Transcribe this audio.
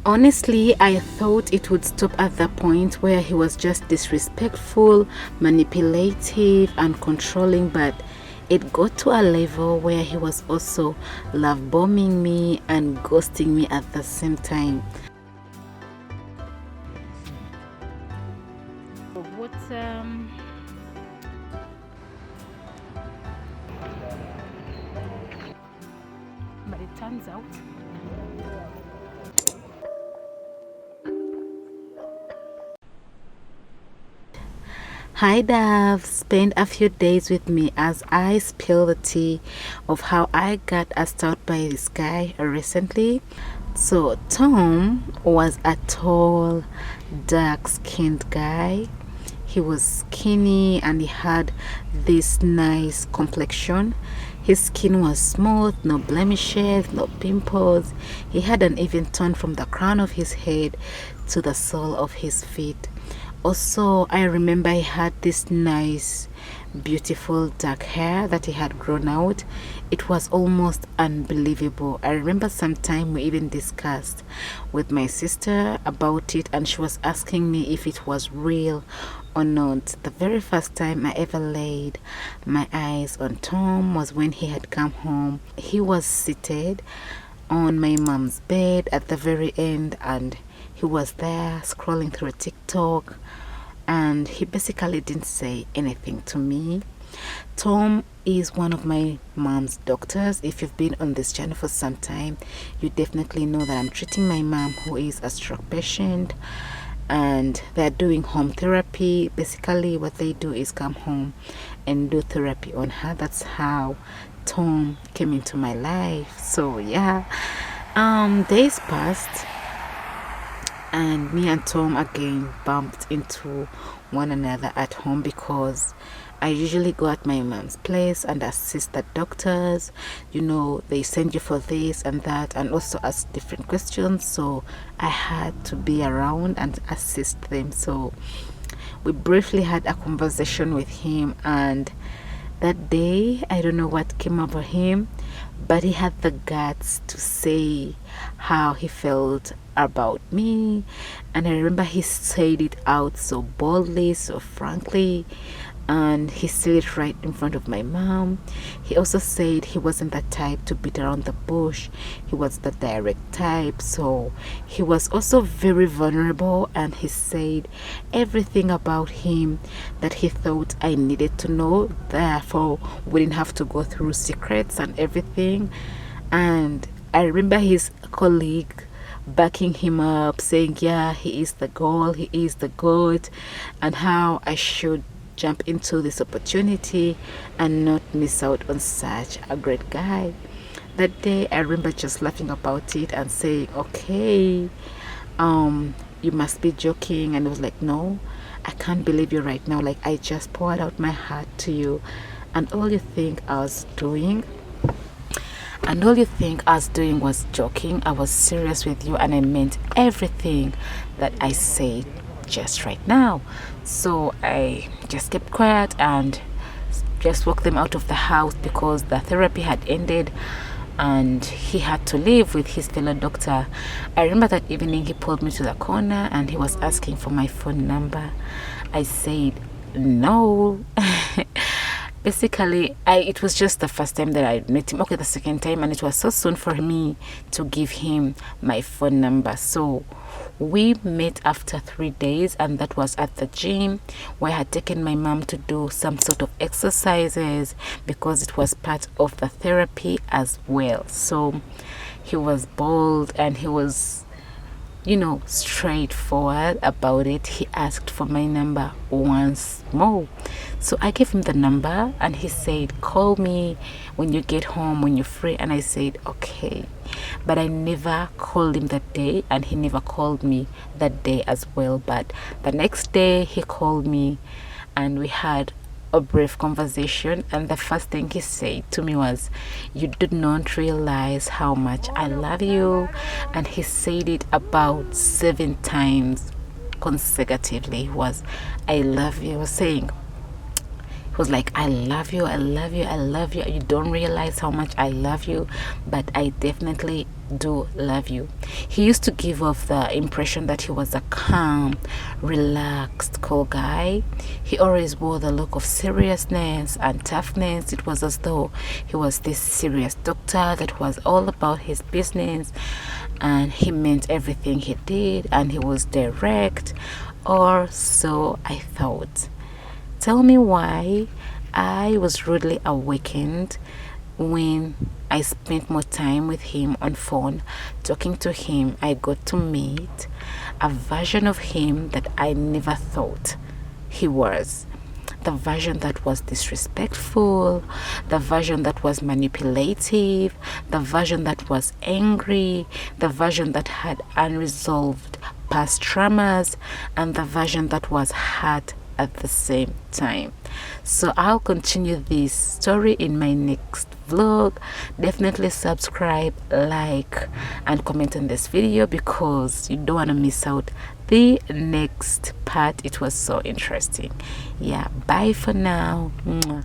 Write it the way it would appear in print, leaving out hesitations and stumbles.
Honestly, I thought it would stop at the point where he was just disrespectful, manipulative, and controlling, but it got to a level where he was also love bombing me and ghosting me at the same time. What but it turns out Hi Dav, spend a few days with me as I spill the tea of how I got asked out by this guy recently. So Tom was a tall, dark-skinned guy. He was skinny and he had this nice complexion. His skin was smooth, no blemishes, no pimples. He had an even tone from the crown of his head to the sole of his feet. Also, I remember he had this nice, beautiful dark hair that he had grown out. It was almost unbelievable. I remember sometime we even discussed with my sister about it, and she was asking me if it was real or not. The very first time I ever laid my eyes on Tom was when he had come home. He was seated on my mom's bed at the very end, and he was there scrolling through TikTok, and he basically didn't say anything to me. Tom is one of my mom's doctors. If you've been on this channel for some time, you definitely know that I'm treating my mom, who is a stroke patient, and they're doing home therapy. Basically what they do is come home and do therapy on her. That's how Tom came into my life. So yeah, days passed and me and Tom again bumped into one another at home, because I usually go at my mom's place and assist the doctors. You know, they send you for this and that, and also ask different questions, so I had to be around and assist them. So we briefly had a conversation with him, and that day I don't know what came over him, but he had the guts to say how he felt about me. And I remember he said it out so boldly, so frankly, and he said it right in front of my mom. He also said he wasn't the type to beat around the bush. He was the direct type. So he was also very vulnerable, and he said everything about him that he thought I needed to know, therefore we didn't have to go through secrets and everything. And I remember his colleague backing him up, saying yeah, he is the goal, he is the goat, and how I should jump into this opportunity and not miss out on such a great guy. That day I remember just laughing about it and saying, okay, you must be joking. And I was like, no, I can't believe you right now. Like, I just poured out my heart to you, and all you think I was doing was joking. I was serious with you, and I meant everything that I said just right now. So I just kept quiet and just walked them out of the house, because the therapy had ended and he had to leave with his fellow doctor. I remember that evening he pulled me to the corner and he was asking for my phone number. I said no. Basically, it was just the first time that I met him. Okay, the second time, and it was so soon for me to give him my phone number. So we met after 3 days, and that was at the gym, where I had taken my mom to do some sort of exercises, because it was part of the therapy as well. So he was bold and he was, you know, straightforward about it. He asked for my number once more. So I gave him the number, and he said, call me when you get home, when you're free. And I said, okay. But I never called him that day, and he never called me that day as well. But the next day he called me and we had a brief conversation, and the first thing he said to me was, you do not realize how much I love you. And he said it about 7 times consecutively. Was I love you. I was saying, he was like, I love you, I love you, I love you. You don't realize how much I love you. But I definitely do love you. He used to give off the impression that he was a calm, relaxed, cool guy. He always wore the look of seriousness and toughness. It was as though he was this serious doctor that was all about his business, and he meant everything he did, and he was direct, or so I thought. Tell me why I was rudely awakened when I spent more time with him on phone. Talking to him, I got to meet a version of him that I never thought he was. The version that was disrespectful, the version that was manipulative, the version that was angry, the version that had unresolved past traumas, and the version that was hurt at the same time. So I'll continue this story in my next vlog. Definitely subscribe, like, and comment on this video because you don't want to miss out the next part. It was so interesting. Yeah, bye for now. Mwah.